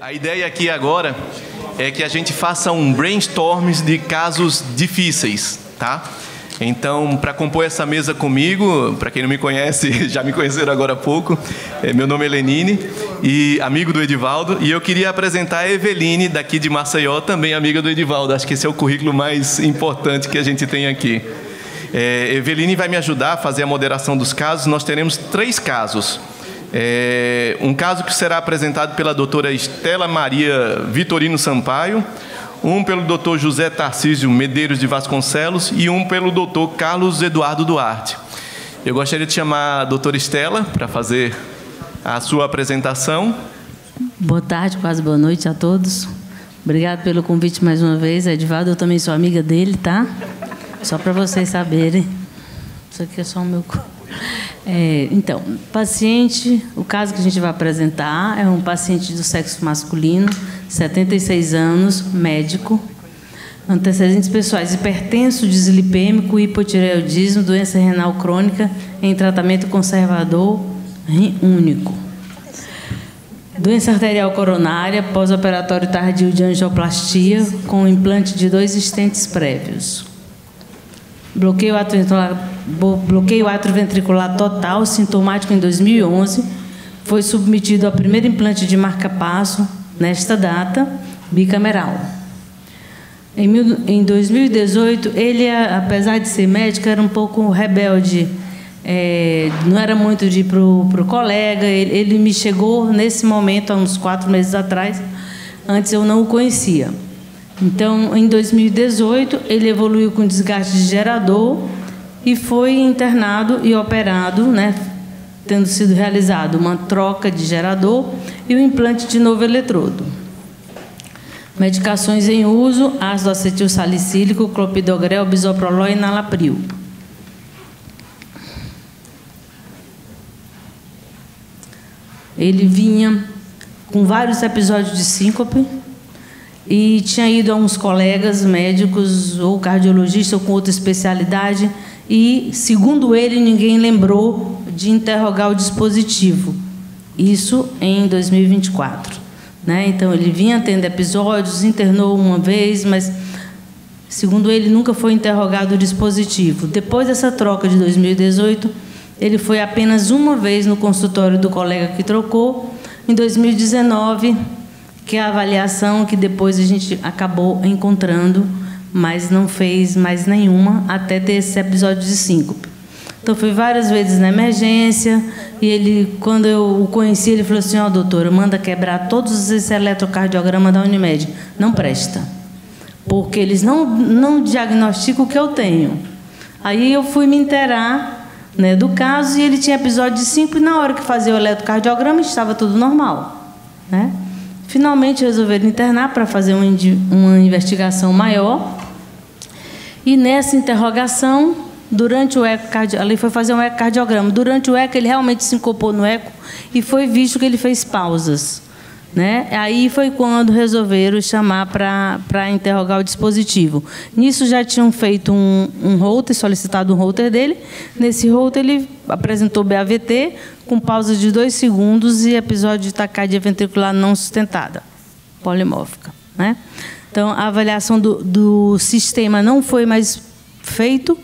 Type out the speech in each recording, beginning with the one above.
A ideia aqui agora é que a gente faça um brainstorm de casos difíceis, tá? Então, para compor essa mesa comigo, para quem não me conhece, já me conheceram agora há pouco, meu nome é Lenine, e amigo do Edivaldo, e eu queria apresentar a Eveline, daqui de Maceió, também amiga do Edivaldo. Acho que esse é o currículo mais importante que a gente tem aqui. Eveline vai me ajudar a fazer a moderação dos casos. Nós teremos 3 casos. Um caso que será apresentado pela doutora Estela Maria Vitorino Sampaio, um pelo doutor José Tarcísio Medeiros de Vasconcelos e um pelo doutor Carlos Eduardo Duarte. Eu gostaria de chamar a doutora Estela para fazer a sua apresentação. Boa tarde, quase boa noite a todos. Obrigado pelo convite mais uma vez, Edivaldo. Eu também sou amiga dele, tá? Só para vocês saberem. Isso aqui é só o meu... Então, paciente, o caso que a gente vai apresentar é um paciente do sexo masculino, 76 anos, médico, antecedentes pessoais, hipertenso, dislipêmico, hipotireoidismo, doença renal crônica em tratamento conservador único. Doença arterial coronária, pós-operatório tardio de angioplastia, com implante de 2 stents prévios. Bloqueio atrioventricular total, sintomático em 2011. Foi submetido ao primeiro implante de marca-passo, nesta data, bicameral. Em 2018, ele, apesar de ser médico, era um pouco rebelde. Não era muito de ir para o colega. Ele me chegou nesse momento, há uns 4 meses atrás. Antes eu não o conhecia. Então, em 2018, ele evoluiu com desgaste de gerador e foi internado e operado, né, tendo sido realizado uma troca de gerador e o implante de novo eletrodo. Medicações em uso: ácido acetil salicílico, clopidogrel, bisoprolol e nalapril. Ele vinha com vários episódios de síncope e tinha ido a uns colegas médicos, ou cardiologista, ou com outra especialidade, e, segundo ele, ninguém lembrou de interrogar o dispositivo. Isso em 2024. Né? Então, ele vinha tendo episódios, internou uma vez, mas, segundo ele, nunca foi interrogado o dispositivo. Depois dessa troca de 2018, ele foi apenas uma vez no consultório do colega que trocou, em 2019, que é a avaliação que depois a gente acabou encontrando, mas não fez mais nenhuma até ter esse episódio de síncope. Então, fui várias vezes na emergência, e ele, quando eu o conheci, ele falou assim: doutora, manda quebrar todos esses eletrocardiogramas da Unimed. Não presta, porque eles não diagnosticam o que eu tenho. Aí eu fui me inteirar, né, do caso, e ele tinha episódio de síncope, e na hora que fazia o eletrocardiograma estava tudo normal, né? Finalmente resolveram internar para fazer uma investigação maior. E nessa interrogação, durante o ecocardiograma, ele foi fazer um ecocardiograma. Durante o eco, ele realmente sincopou no eco e foi visto que ele fez pausas. Né? Aí foi quando resolveram chamar para interrogar o dispositivo. Nisso já tinham feito um holter, solicitado um holter dele. Nesse holter ele apresentou BAVT com pausa de 2 segundos e episódio de taquicardia ventricular não sustentada, polimórfica. Né? Então, a avaliação do sistema não foi mais feito,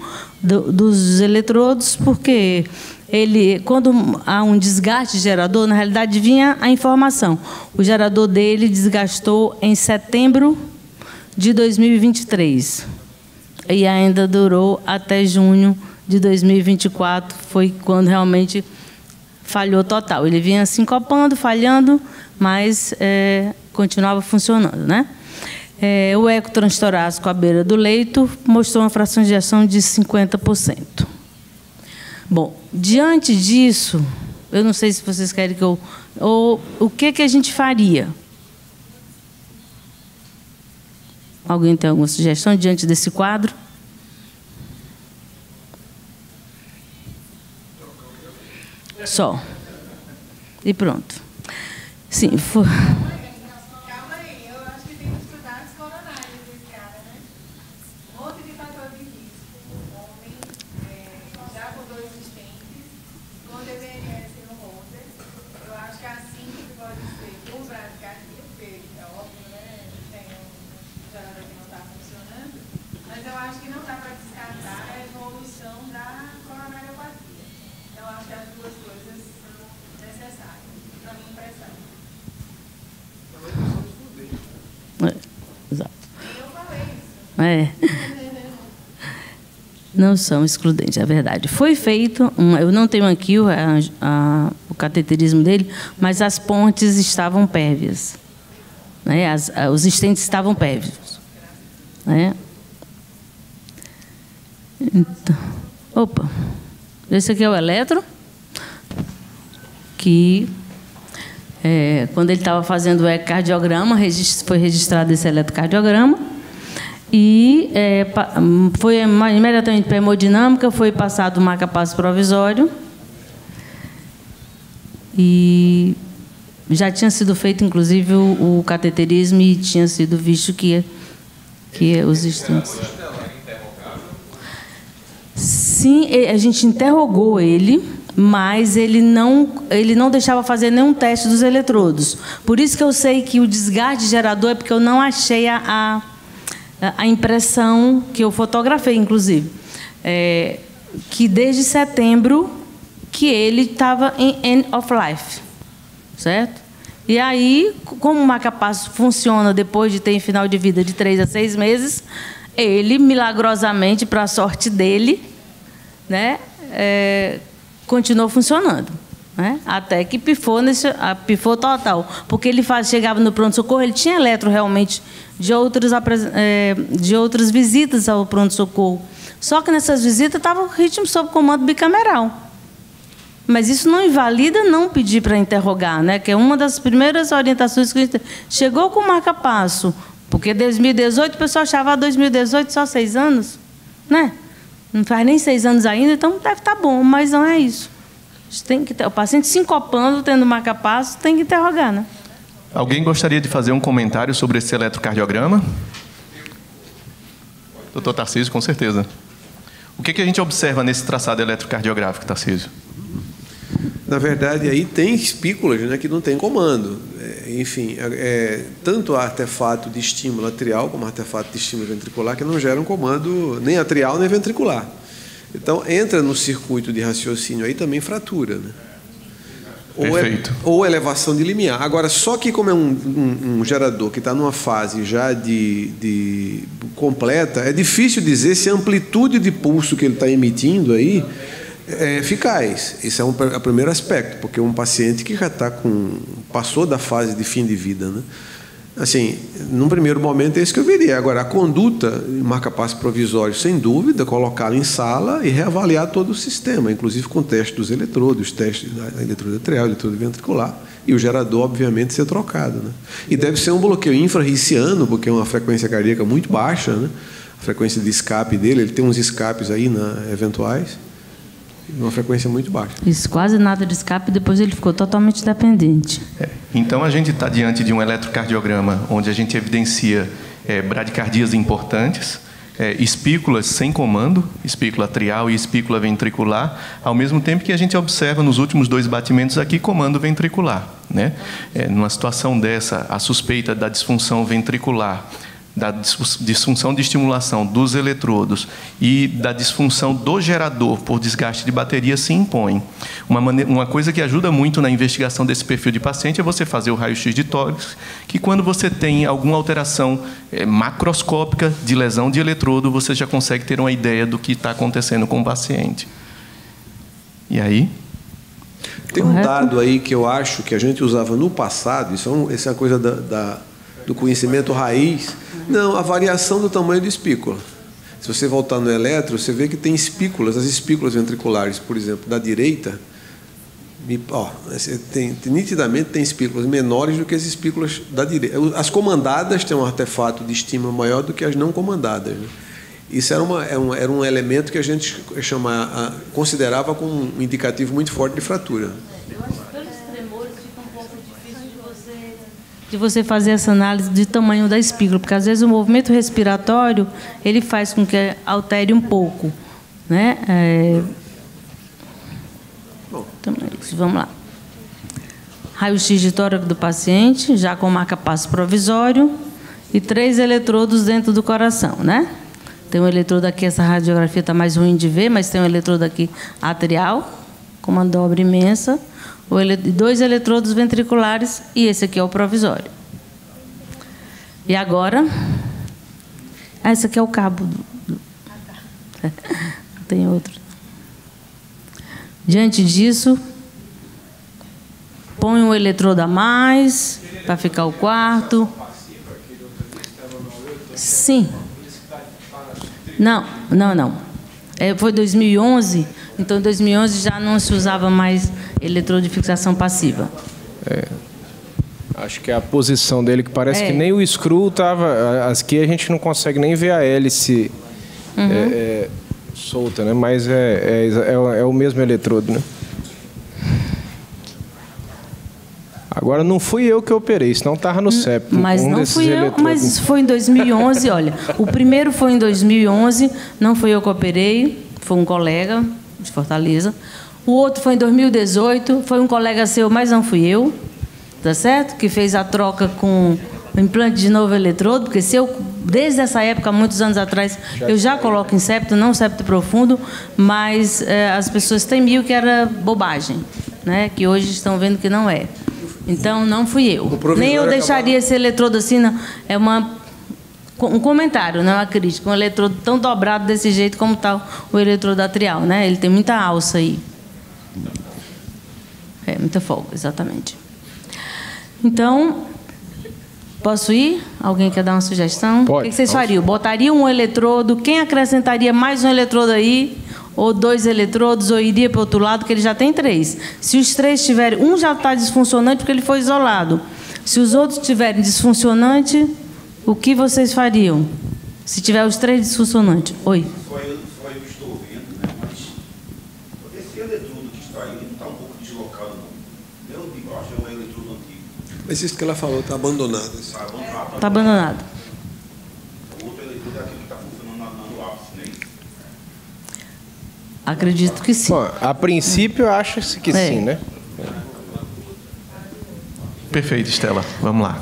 dos eletrodos, porque ele, quando há um desgaste de gerador, na realidade vinha a informação. O gerador dele desgastou em setembro de 2023 e ainda durou até junho de 2024, foi quando realmente falhou total. Ele vinha sincopando, falhando, mas continuava funcionando, né? O eco transtorácico à beira do leito mostrou uma fração de ejeção de 50%. Bom, diante disso, eu não sei se vocês querem que eu... o que a gente faria? Alguém tem alguma sugestão diante desse quadro? Só. E pronto. Sim, foi... Eu acho que assim que pode ser por bradicardia, É. Não são excludentes, é verdade. Foi feito, eu não tenho aqui o cateterismo dele, mas as pontes estavam pérvias. Né? Os estentes estavam pérvios. Né? Então, opa, esse aqui é o eletro, que quando ele estava fazendo o ecocardiograma, foi registrado esse eletrocardiograma, e foi imediatamente para a hemodinâmica, foi passado o marca-passo provisório, e já tinha sido feito, inclusive, o cateterismo, e tinha sido visto que os estentes... Sim, a gente interrogou ele, mas ele não deixava fazer nenhum teste dos eletrodos. Por isso que eu sei que o desgaste gerador é porque eu não achei a impressão que eu fotografei, inclusive. Que desde setembro que ele estava em end of life, certo? E aí, como o marca-passo funciona depois de ter em final de vida de 3 a 6 meses, ele, milagrosamente, para a sorte dele, né, continuou funcionando, né, até que pifou total. Porque ele chegava no pronto-socorro, ele tinha eletro realmente de outras visitas ao pronto-socorro. Só que nessas visitas estava o ritmo sob comando bicameral. Mas isso não invalida não pedir para interrogar, né, que é uma das primeiras orientações que a gente chegou com o marca-passo. Porque 2018, o pessoal achava 2018 só 6 anos, né? Não faz nem 6 anos ainda, então deve estar bom, mas não é isso. A gente tem que ter, o paciente sincopando, tendo marca-passo, tem que interrogar, né? Alguém gostaria de fazer um comentário sobre esse eletrocardiograma? Doutor Tarcísio, com certeza. O que a gente observa nesse traçado eletrocardiográfico, Tarcísio? Na verdade, aí tem espículas, né, que não tem comando. Enfim, tanto artefato de estímulo atrial como artefato de estímulo ventricular que não geram comando nem atrial nem ventricular. Então, entra no circuito de raciocínio aí também fratura, né? Ou elevação de limiar. Agora, só que como é um gerador que está numa fase já de completa, é difícil dizer se a amplitude de pulso que ele está emitindo aí é eficaz. Esse é o primeiro aspecto, porque um paciente que já passou da fase de fim de vida, né? Assim, num primeiro momento é isso que eu veria. Agora, a conduta, marca-passo provisório, sem dúvida, colocá-lo em sala e reavaliar todo o sistema, inclusive com o teste dos eletrodos, teste da eletrodo atrial, eletrodo ventricular, e o gerador, obviamente, ser trocado, né? E deve ser um bloqueio infrarriciano, porque é uma frequência cardíaca muito baixa, né? A frequência de escape dele, ele tem uns escapes aí, né, eventuais, uma frequência muito baixa. Isso, quase nada de escape, depois ele ficou totalmente dependente. Então, a gente está diante de um eletrocardiograma onde a gente evidencia bradicardias importantes, espículas sem comando, espícula atrial e espícula ventricular, ao mesmo tempo que a gente observa nos últimos 2 batimentos aqui comando ventricular, né? Numa situação dessa, a suspeita da disfunção ventricular, da disfunção de estimulação dos eletrodos e da disfunção do gerador por desgaste de bateria se impõe. Uma coisa que ajuda muito na investigação desse perfil de paciente é você fazer o raio-x de tórax, que quando você tem alguma alteração macroscópica de lesão de eletrodo, você já consegue ter uma ideia do que está acontecendo com o paciente. E aí? Tem um dado aí que eu acho que a gente usava no passado, isso é uma coisa do conhecimento raiz. Não, a variação do tamanho da espícula. Se você voltar no eletro, você vê que tem espículas, as espículas ventriculares, por exemplo, da direita, nitidamente tem espículas menores do que as espículas da direita. As comandadas têm um artefato de estímulo maior do que as não comandadas, né? Isso era um elemento que a gente considerava como um indicativo muito forte de fratura. De você fazer essa análise de tamanho da espícula, porque às vezes o movimento respiratório ele faz com que altere um pouco, né? Então, vamos lá. Raio-x de tórax do paciente, já com marca-passo provisório e 3 eletrodos dentro do coração, né? Tem um eletrodo aqui, essa radiografia está mais ruim de ver, mas tem um eletrodo aqui atrial, com uma dobra imensa. 2 eletrodos ventriculares e esse aqui é o provisório. E agora, Esse aqui é o cabo. Tem outro. Diante disso, põe um eletrodo a mais para ficar o quarto. Sim. Não. Foi 2011, então em 2011 já não se usava mais eletrodo de fixação passiva. Acho que é a posição dele, que parece que nem o screw estava... Aqui a gente não consegue nem ver a hélice solta, né? Mas é o mesmo eletrodo, né? Agora, não fui eu que operei, senão estava no CEP. Mas não fui eu, mas isso foi em 2011, olha. O primeiro foi em 2011, não fui eu que operei, foi um colega de Fortaleza. O outro foi em 2018, foi um colega seu, mas não fui eu, tá certo? Que fez a troca com o implante de novo eletrodo, porque se eu, desde essa época, muitos anos atrás, eu já coloco em septo, não septo profundo, mas as pessoas temiam que era bobagem, né? Que hoje estão vendo que não é. Então, não fui eu. Nem eu deixaria esse eletrodo assim, não. É um comentário, não é uma crítica. Um eletrodo tão dobrado desse jeito como está o eletrodo atrial, né? Ele tem muita alça aí. Muita folga, exatamente. Então, posso ir? Alguém quer dar uma sugestão? Pode. O que vocês fariam? Botariam um eletrodo? Quem acrescentaria mais um eletrodo aí? Ou 2 eletrodos, ou iria para o outro lado, que ele já tem 3. Se os 3 tiverem... Um já está disfuncionante porque ele foi isolado. Se os outros estiverem disfuncionantes, o que vocês fariam? Se tiver os 3 disfuncionantes. Oi? Só eu estou vendo, né? Mas esse eletrodo que está aí não está um pouco deslocado, não. Eu digo, acho que é um eletrodo antigo. Mas isso que ela falou, está abandonado. Está abandonado. Está abandonado. O outro eletrodo é aquele que está funcionando no ápice, não é isso? Acredito que sim. Bom, a princípio, acha-se que sim, né? Perfeito, Estela. Vamos lá.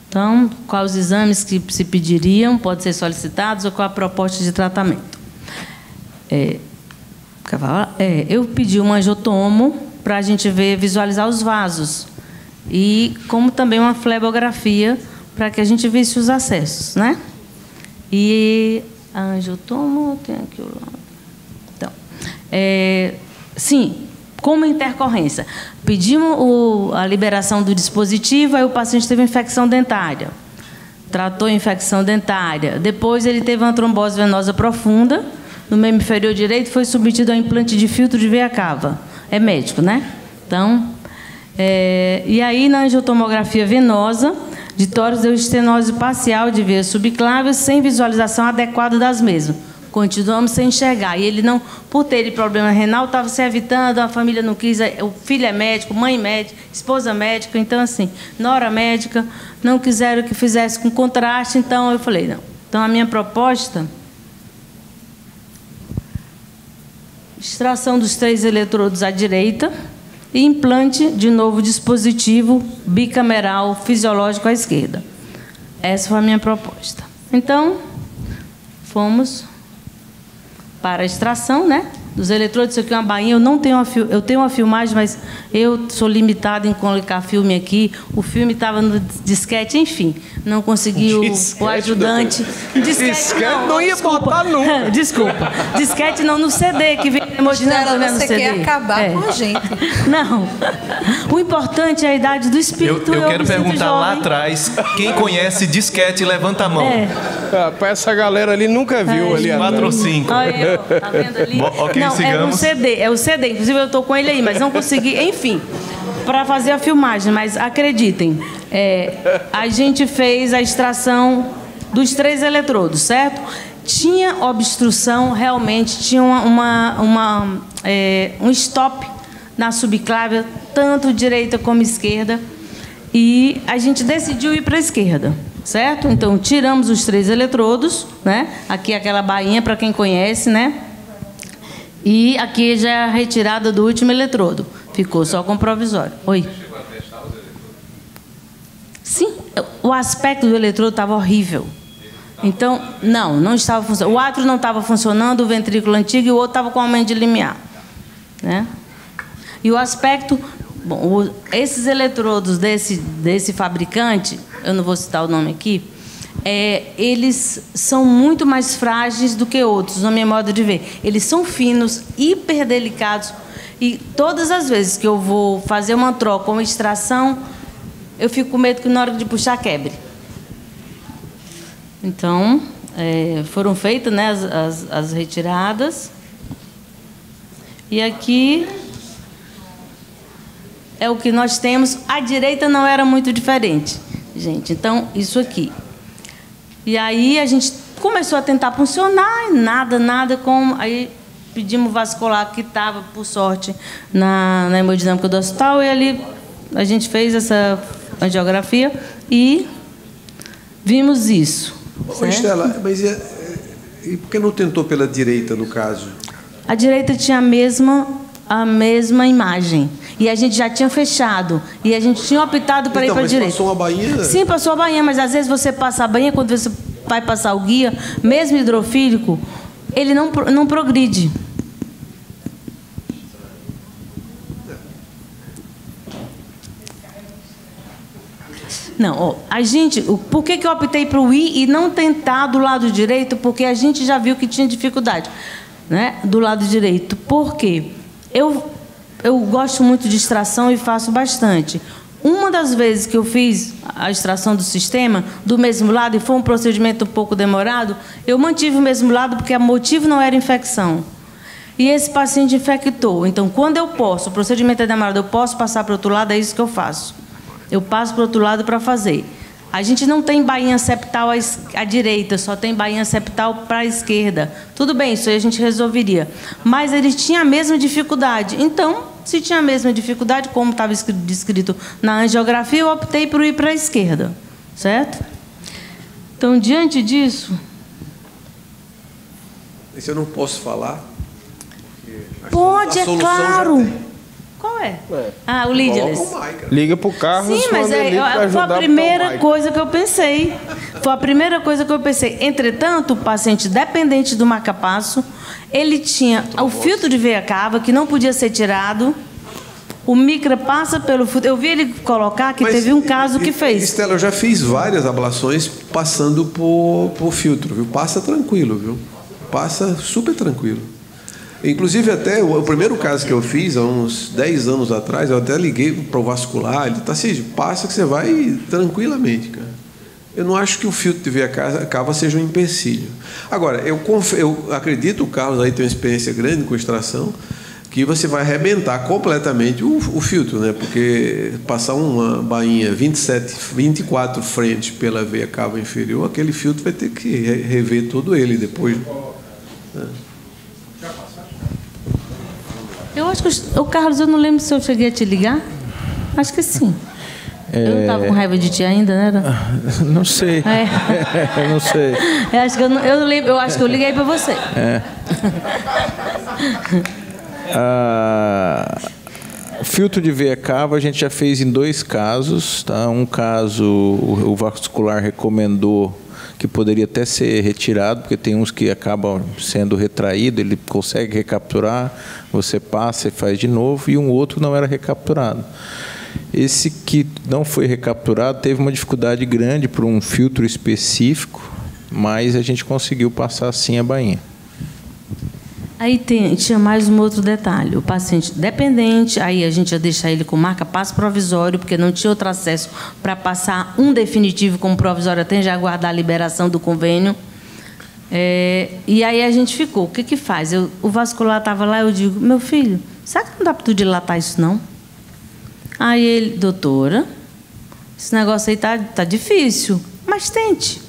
Então, quais os exames que se pediriam, podem ser solicitados, ou qual a proposta de tratamento? Eu pedi um angiotomo para a gente visualizar os vasos, e como também uma flebografia para que a gente visse os acessos, né? E a angiotomo tem aqui o lado. Então, sim, como intercorrência. Pedimos a liberação do dispositivo, aí o paciente teve infecção dentária. Tratou a infecção dentária. Depois ele teve uma trombose venosa profunda no membro inferior direito, foi submetido a implante de filtro de veia cava. É médico, né? Então, e aí na angiotomografia venosa, de tórax deu estenose parcial de veia subclávia sem visualização adequada das mesmas. Continuamos sem enxergar. E ele não, por ter problema renal, estava se evitando, a família não quis, o filho é médico, mãe médica, esposa médica, então assim, nora médica, não quiseram que fizesse com contraste, então eu falei, não. Então a minha proposta, extração dos 3 eletrodos à direita e implante de novo dispositivo bicameral fisiológico à esquerda. Essa foi a minha proposta. Então, fomos para a extração, né, dos eletrodos. Isso aqui é uma bainha. Eu tenho uma filmagem, mas eu sou limitada em colocar filme aqui. O filme estava no disquete, enfim, não consegui o ajudante. Disquete não ia botar nunca. Desculpa. Disquete não, no CD, que vem hemodinâmico, né, no Você CD. quer acabar com a gente. Não. O importante é a idade do espírito. Eu quero me sinto perguntar lá jovem. atrás, quem conhece disquete, levanta a mão. Para essa galera ali, nunca viu ali. 4 ou 5. Olha, tá vendo ali? Ok, não, sigamos. é o CD. Inclusive, eu estou com ele aí, mas não consegui. Enfim, para fazer a filmagem. Mas acreditem, a gente fez a extração dos 3 eletrodos, certo? Tinha obstrução, realmente, tinha um stop na subclávia, tanto direita como esquerda, e a gente decidiu ir para a esquerda, certo? Então, tiramos os 3 eletrodos, né? Aqui aquela bainha, para quem conhece, né? E aqui já é a retirada do último eletrodo. Ficou só com o provisório. Oi? Você chegou a testar os eletrodos? Sim, o aspecto do eletrodo estava horrível. Então, não estava funcionando. O átrio não estava funcionando, o ventrículo antigo, e o outro estava com aumento de limiar, né? E o aspecto... Bom, esses eletrodos desse fabricante, eu não vou citar o nome aqui, eles são muito mais frágeis do que outros, no meu modo de ver. Eles são finos, hiper delicados, e todas as vezes que eu vou fazer uma troca, uma extração, eu fico com medo que na hora de puxar quebre. Então, foram feitas, né, as retiradas. E aqui é o que nós temos. A direita não era muito diferente, gente. Então, isso aqui. E aí a gente começou a tentar funcionar, e nada, como... Aí pedimos vascular, que estava, por sorte, na hemodinâmica do hospital, e ali a gente fez essa angiografia e vimos isso. Ô, Estela, mas e por que não tentou pela direita, no caso? A direita tinha a mesma imagem. E a gente já tinha fechado. E a gente tinha optado para ir para a direita. Passou uma bainha? Sim, passou a bainha, mas às vezes você passa a bainha, quando você vai passar o guia, mesmo hidrofílico, ele não progride. Não, por que eu optei para o I e não tentar do lado direito? Porque a gente já viu que tinha dificuldade, né, do lado direito. Por quê? Eu gosto muito de extração e faço bastante. Uma das vezes que eu fiz a extração do sistema, do mesmo lado, e foi um procedimento um pouco demorado, eu mantive o mesmo lado porque o motivo não era infecção. E esse paciente infectou. Então, quando eu posso, o procedimento é demorado, eu posso passar para o outro lado, é isso que eu faço. Eu passo para o outro lado para fazer. A gente não tem bainha septal à direita, só tem bainha septal para a esquerda. Tudo bem, isso aí a gente resolveria. Mas ele tinha a mesma dificuldade. Então, se tinha a mesma dificuldade, como estava descrito na angiografia, eu optei por ir para a esquerda. Certo? Então, diante disso... Isso eu não posso falar? Pode, é claro. Qual é? O Leadless. Liga pro Carlos. Sim, mas foi a primeira coisa que eu pensei. Foi a primeira coisa que eu pensei. Entretanto, o paciente dependente do marca-passo, ele tinha o filtro de veia cava, que não podia ser tirado. O micra passa pelo filtro. Eu vi ele colocar que teve um caso que fez. Estela, eu já fiz várias ablações passando por filtro, viu? Passa tranquilo, viu? Passa super tranquilo. Inclusive, até o primeiro caso que eu fiz, há uns 10 anos atrás, eu até liguei para o vascular, ele disse, passa que você vai tranquilamente, cara. Eu não acho que o filtro de veia cava seja um empecilho. Agora, eu acredito, o Carlos aí tem uma experiência grande com extração, que você vai arrebentar completamente o filtro, né? Porque passar uma bainha 24 frentes pela veia cava inferior, aquele filtro vai ter que rever todo ele depois. Né? Eu acho que o Carlos, eu não lembro se eu cheguei a te ligar. Acho que sim. Eu não estava com raiva de ti ainda, né? Não sei. Eu não sei. Eu acho que eu liguei para você. O filtro de veia cava a gente já fez em 2 casos. Tá? Um caso, o vascular recomendou que poderia até ser retirado, porque tem uns que acabam sendo retraído, ele consegue recapturar, você passa e faz de novo, e um outro não era recapturado. Esse que não foi recapturado teve uma dificuldade grande por um filtro específico, mas a gente conseguiu passar sim a bainha. Aí tinha mais um outro detalhe. O paciente dependente, aí a gente ia deixar ele com marca-passo provisório, porque não tinha outro acesso para passar um definitivo como provisório, até já aguardar a liberação do convênio. E aí a gente ficou. O que faz? O vascular estava lá, eu digo, meu filho, será que não dá para tu dilatar isso, não? Aí ele, doutora, esse negócio aí tá difícil, mas tente.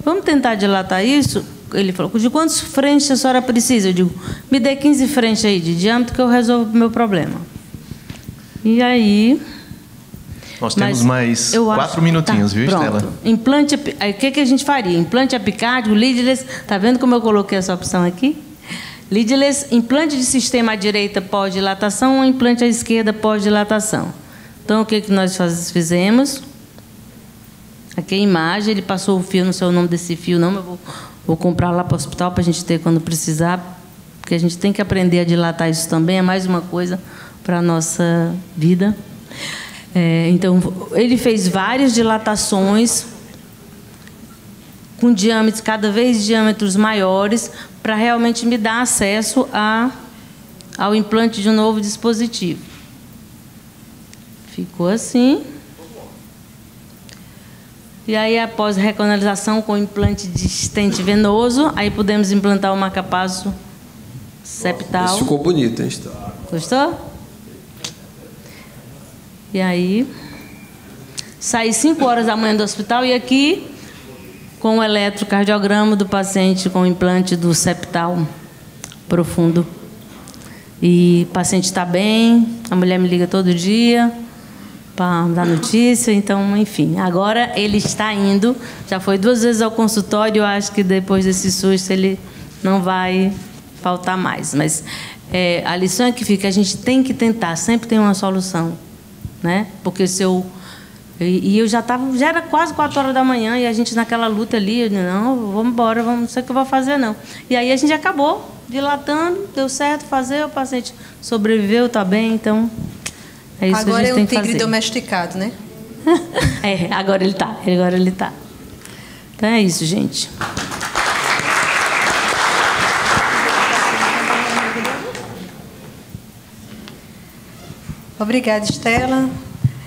Vamos tentar dilatar isso? Ele falou, de quantos frentes a senhora precisa? Eu digo, me dê 15 frentes aí de diâmetro que eu resolvo o meu problema. E aí... Nós temos mais 4 minutinhos, viu, Estela? Implante, aí o que a gente faria? Implante apicárdico, Leadless, está vendo como eu coloquei essa opção aqui? Leadless, implante de sistema à direita pós-dilatação, implante à esquerda pós-dilatação. Então, o que nós fizemos? Aqui a imagem, ele passou o fio, não sei o nome desse fio, não, mas eu vou comprar lá para o hospital para a gente ter quando precisar, porque a gente tem que aprender a dilatar isso também, é mais uma coisa para a nossa vida. Então, ele fez várias dilatações com diâmetros, cada vez diâmetros maiores, para realmente me dar acesso ao implante de um novo dispositivo. Ficou assim. E aí, após recanalização com implante de estente venoso, aí podemos implantar o marcapasso septal. Isso ficou bonito, hein? Gostou? E aí, saí 5 horas da manhã do hospital e aqui, com o eletrocardiograma do paciente com implante do septal profundo. E o paciente está bem, a mulher me liga todo dia para dar notícia, então, enfim. Agora ele está indo, já foi 2 vezes ao consultório, eu acho que depois desse susto ele não vai faltar mais. Mas a lição é que fica, a gente tem que tentar, sempre tem uma solução, né? Porque se eu... E eu já era quase 4 horas da manhã e a gente naquela luta ali, eu disse, não, vamos embora, não sei o que eu vou fazer, não. E aí a gente acabou dilatando, deu certo fazer, o paciente sobreviveu, está bem, então... É isso agora que a gente tem que fazer. É um tigre domesticado, né? Agora ele está. Então é isso, gente. Obrigada, Estela.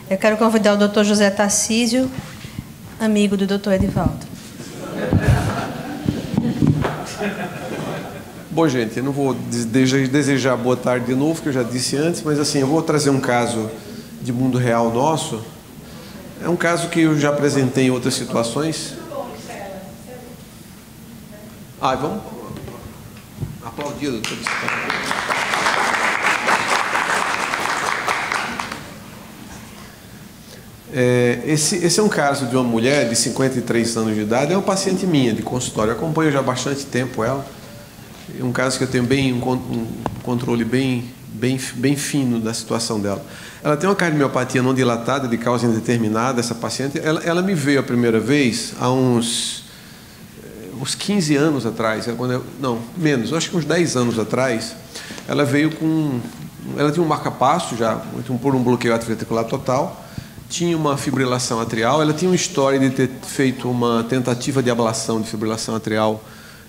Eu quero convidar o Dr. José Tarcísio, amigo do Dr. Edivaldo. Bom, gente, eu não vou desejar boa tarde de novo, que eu já disse antes, mas assim, eu vou trazer um caso de mundo real nosso. É um caso que eu já apresentei em outras situações. Vamos aplaudir, doutor. Esse é um caso de uma mulher de 53 anos de idade, é uma paciente minha de consultório, eu acompanho já há bastante tempo ela. É um caso que eu tenho um controle bem fino da situação dela. Ela tem uma cardiomiopatia não dilatada de causa indeterminada, essa paciente. Ela me veio a primeira vez há uns 15 anos atrás, não, menos, acho que uns 10 anos atrás. Ela veio ela tinha um marcapasso já, por um bloqueio atrioventricular total, tinha uma fibrilação atrial, ela tinha uma história de ter feito uma tentativa de ablação de fibrilação atrial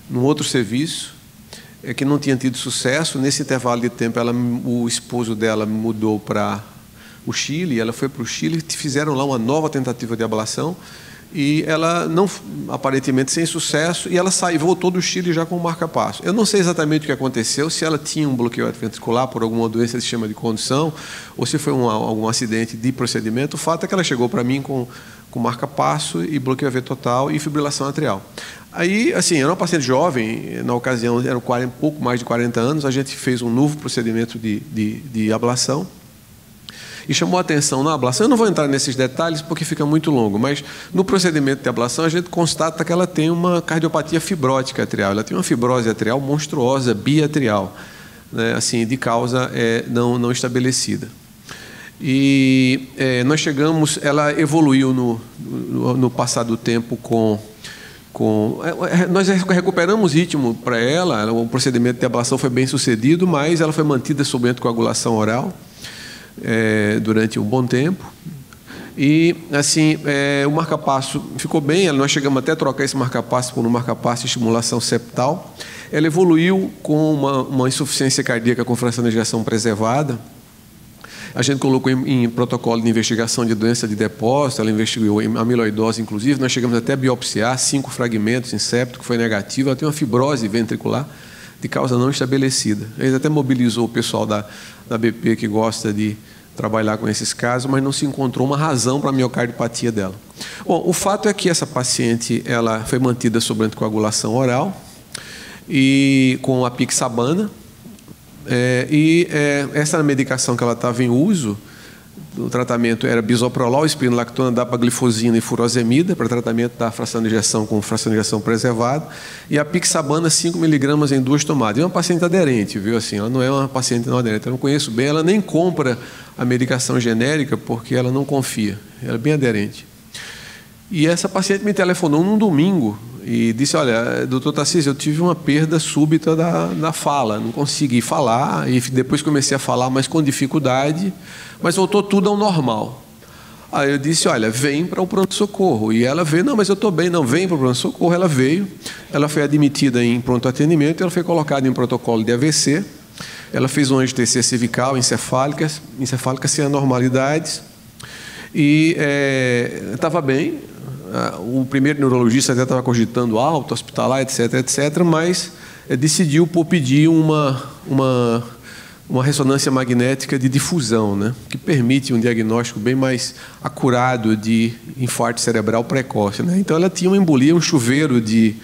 num outro serviço, que não tinha tido sucesso. Nesse intervalo de tempo, o esposo dela mudou para o Chile, ela foi para o Chile, fizeram lá uma nova tentativa de ablação, e ela, não, aparentemente sem sucesso, e ela voltou do Chile já com o marcapasso. Eu não sei exatamente o que aconteceu, se ela tinha um bloqueio atrioventricular por alguma doença de sistema de condução, ou se foi algum acidente de procedimento. O fato é que ela chegou para mim com marcapasso e bloqueio AV total e fibrilação atrial. Aí, assim, era uma paciente jovem, na ocasião eram pouco mais de 40 anos, a gente fez um novo procedimento de ablação e chamou a atenção na ablação. Eu não vou entrar nesses detalhes porque fica muito longo, mas no procedimento de ablação a gente constata que ela tem uma cardiopatia fibrótica atrial, ela tem uma fibrose atrial monstruosa, biatrial, né, assim, de causa não estabelecida. E nós chegamos, ela evoluiu no passar do tempo nós recuperamos ritmo para ela, o procedimento de ablação foi bem sucedido, mas ela foi mantida sob anticoagulação oral durante um bom tempo. E, assim, o marcapasso ficou bem, nós chegamos até a trocar esse marcapasso por um marcapasso de estimulação septal. Ela evoluiu com uma insuficiência cardíaca com fração de ejeção preservada. A gente colocou em protocolo de investigação de doença de depósito, ela investigou amiloidose, inclusive. Nós chegamos até a biopsiar 5 fragmentos em septo, que foi negativo. Ela tem uma fibrose ventricular de causa não estabelecida. A gente até mobilizou o pessoal da BP que gosta de trabalhar com esses casos, mas não se encontrou uma razão para a miocardiopatia dela. Bom, o fato é que essa paciente ela foi mantida sob anticoagulação oral e com a pixabana. Essa medicação que ela estava em uso, o tratamento era bisoprolol, espironolactona, dapaglifosina e furosemida para tratamento da fração de injeção com fração de injeção preservada, e a pixabana 5 mg em 2 tomadas. E é uma paciente aderente, viu? Assim, ela não é uma paciente não aderente, eu não conheço bem, ela nem compra a medicação genérica porque ela não confia, ela é bem aderente. E essa paciente me telefonou num domingo e disse, olha, doutor Tarcísio, eu tive uma perda súbita da fala, não consegui falar, e depois comecei a falar, mas com dificuldade, mas voltou tudo ao normal. Aí eu disse, olha, vem para o pronto-socorro. E ela veio, não, mas eu estou bem, não, vem para o pronto-socorro. Ela veio, ela foi admitida em pronto-atendimento, ela foi colocada em protocolo de AVC, ela fez uma angiotensina cervical, encefálica sem anormalidades, e estava bem. O primeiro neurologista até estava cogitando alta, hospitalar, etc., mas decidiu por pedir uma ressonância magnética de difusão, né, que permite um diagnóstico bem mais acurado de infarto cerebral precoce, né? Então, ela tinha uma embolia, um chuveiro de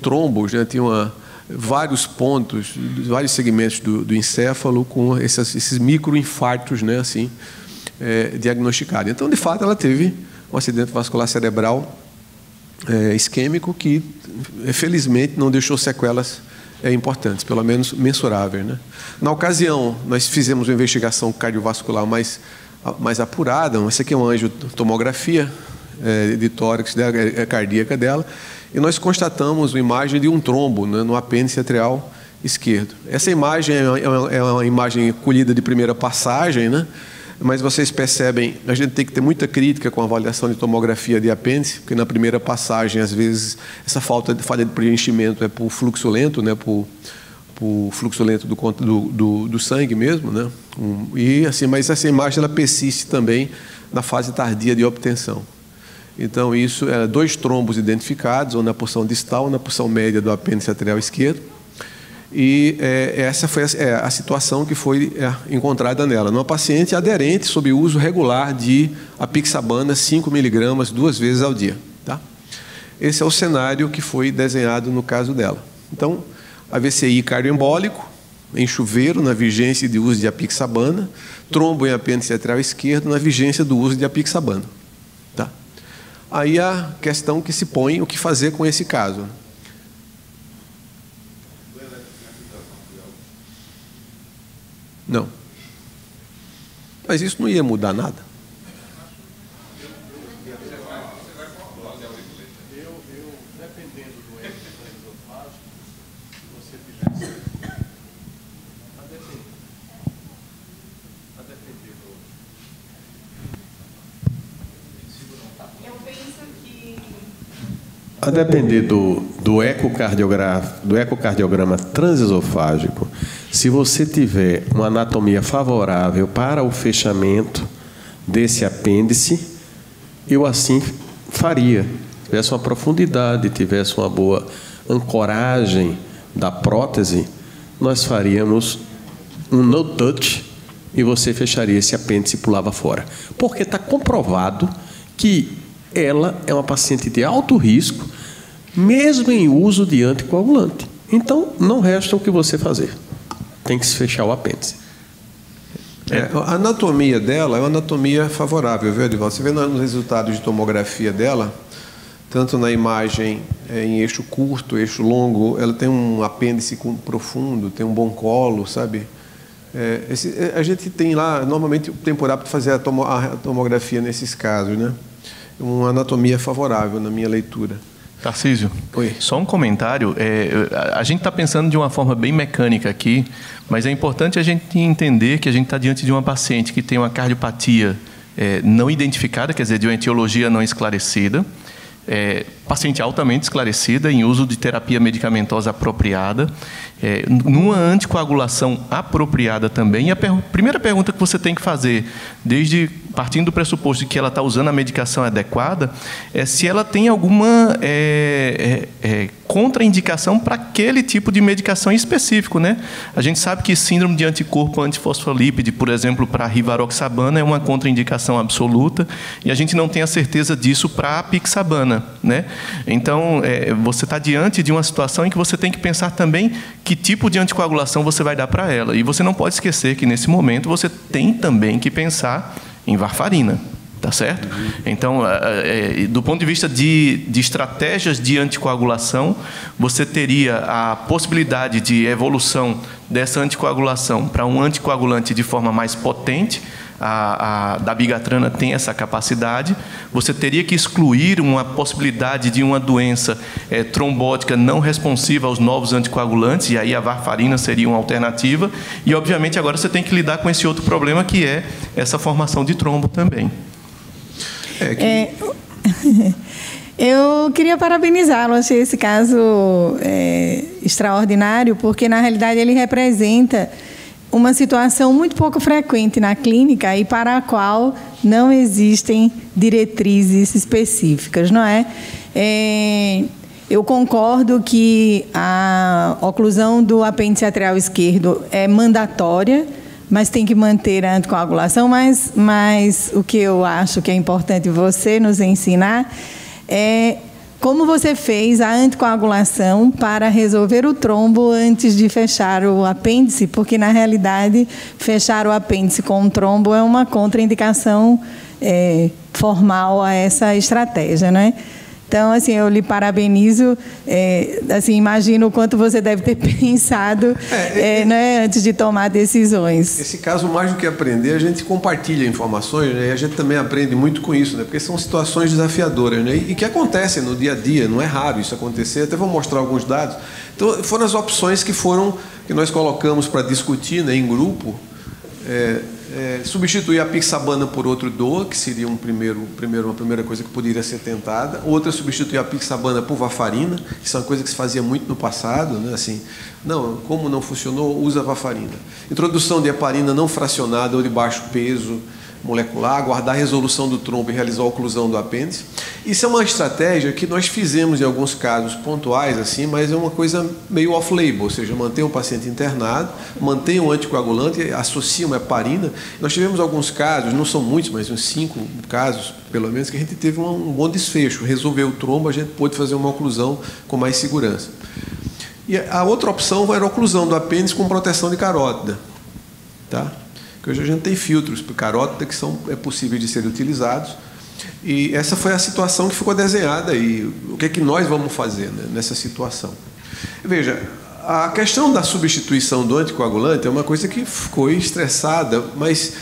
trombos, né, tinha vários pontos, vários segmentos do encéfalo com esses microinfartos, né, assim, diagnosticados. Então, de fato, ela teve um acidente vascular cerebral isquêmico que, felizmente, não deixou sequelas importantes, pelo menos mensuráveis, né? Na ocasião, nós fizemos uma investigação cardiovascular mais apurada. Essa aqui é uma angiotomografia de tórax cardíaca dela, e nós constatamos uma imagem de um trombo, né, no apêndice atrial esquerdo. Essa imagem é uma imagem colhida de primeira passagem, né? Mas vocês percebem, a gente tem que ter muita crítica com a avaliação de tomografia de apêndice, porque na primeira passagem, às vezes, essa falha de preenchimento é por fluxo lento, né, por fluxo lento do sangue mesmo, né? E assim, mas essa imagem ela persiste também na fase tardia de obtenção. Então, isso, 2 trombos identificados, ou na porção distal ou na porção média do apêndice atrial esquerdo. E essa foi a situação que foi encontrada nela, numa paciente aderente sob uso regular de apixabana 5 mg 2 vezes ao dia. Tá? Esse é o cenário que foi desenhado no caso dela. Então, AVCI cardioembólico, em chuveiro, na vigência de uso de apixabana, trombo em apêndice atrial esquerdo, na vigência do uso de apixabana. Tá? Aí a questão que se põe, o que fazer com esse caso? Não. Mas isso não ia mudar nada. Dependendo do esofágico, se você fizer isso, a depender Eu penso que... A depender do ecocardiograma transesofágico, se você tiver uma anatomia favorável para o fechamento desse apêndice, eu assim faria. Tivesse uma profundidade, tivesse uma boa ancoragem da prótese, nós faríamos um no-touch e você fecharia esse apêndice e pulava fora. Porque está comprovado que ela é uma paciente de alto risco, mesmo em uso de anticoagulante. Então, não resta o que você fazer. Tem que se fechar o apêndice. A anatomia dela é uma anatomia favorável, viu, Edivaldo? Você vê nos resultados de tomografia dela, tanto na imagem em eixo curto, eixo longo, ela tem um apêndice profundo, tem um bom colo, sabe? A gente tem lá, normalmente, o tempo para fazer a tomografia nesses casos, né? Uma anatomia favorável, na minha leitura. Tarcísio, Oi. Só um comentário. A gente está pensando de uma forma bem mecânica aqui, mas é importante a gente entender que a gente está diante de uma paciente que tem uma cardiopatia não identificada, quer dizer, de uma etiologia não esclarecida, paciente altamente esclarecida, em uso de terapia medicamentosa apropriada, numa anticoagulação apropriada também. E a primeira pergunta que você tem que fazer, partindo do pressuposto de que ela está usando a medicação adequada, é se ela tem alguma contraindicação para aquele tipo de medicação específico, né? A gente sabe que síndrome de anticorpo antifosfolípide, por exemplo, para a rivaroxabana, é uma contraindicação absoluta, e a gente não tem a certeza disso para a apixabana, né? Então, você está diante de uma situação em que você tem que pensar também que tipo de anticoagulação você vai dar para ela. E você não pode esquecer que, nesse momento, você tem também que pensar em varfarina, tá certo? Então, do ponto de vista de estratégias de anticoagulação, você teria a possibilidade de evolução dessa anticoagulação para um anticoagulante de forma mais potente. A dabigatrana tem essa capacidade. Você teria que excluir uma possibilidade de uma doença trombótica não responsiva aos novos anticoagulantes, e aí a varfarina seria uma alternativa. E, obviamente, agora você tem que lidar com esse outro problema, que é essa formação de trombo também. Eu queria parabenizá-lo, achei esse caso extraordinário, porque, na realidade, ele representa uma situação muito pouco frequente na clínica e para a qual não existem diretrizes específicas, não é? Eu concordo que a oclusão do apêndice atrial esquerdo é mandatória, mas tem que manter a anticoagulação, mas o que eu acho que é importante você nos ensinar é como você fez a anticoagulação para resolver o trombo antes de fechar o apêndice, porque, na realidade, fechar o apêndice com um trombo é uma contraindicação formal a essa estratégia, não é? Então, assim, eu lhe parabenizo, assim, imagino o quanto você deve ter pensado né, antes de tomar decisões. Esse caso, mais do que aprender, a gente compartilha informações, né, e a gente também aprende muito com isso, né, porque são situações desafiadoras, né, e que acontecem no dia a dia, não é raro isso acontecer, até vou mostrar alguns dados. Então, foram as opções que nós colocamos para discutir, né, em grupo, substituir a pixabana por outro DOA, que seria uma primeira coisa que poderia ser tentada. Outra, substituir a pixabana por varfarina, que isso é uma coisa que se fazia muito no passado, né? Assim, não, como não funcionou, usa varfarina. Introdução de heparina não fracionada ou de baixo peso molecular, aguardar a resolução do trombo e realizar a oclusão do apêndice. Isso é uma estratégia que nós fizemos em alguns casos pontuais, assim, mas é uma coisa meio off-label, ou seja, mantém o paciente internado, mantém o anticoagulante, associa uma heparina. Nós tivemos alguns casos, não são muitos, mas uns 5 casos, pelo menos, que a gente teve um bom desfecho. Resolveu o trombo, a gente pôde fazer uma oclusão com mais segurança. E a outra opção era a oclusão do apêndice com proteção de carótida, tá? Porque hoje a gente tem filtros para carótida que é possível de serem utilizados. E essa foi a situação que ficou desenhada. E o que é que nós vamos fazer, né, nessa situação? Veja, a questão da substituição do anticoagulante é uma coisa que ficou estressada, mas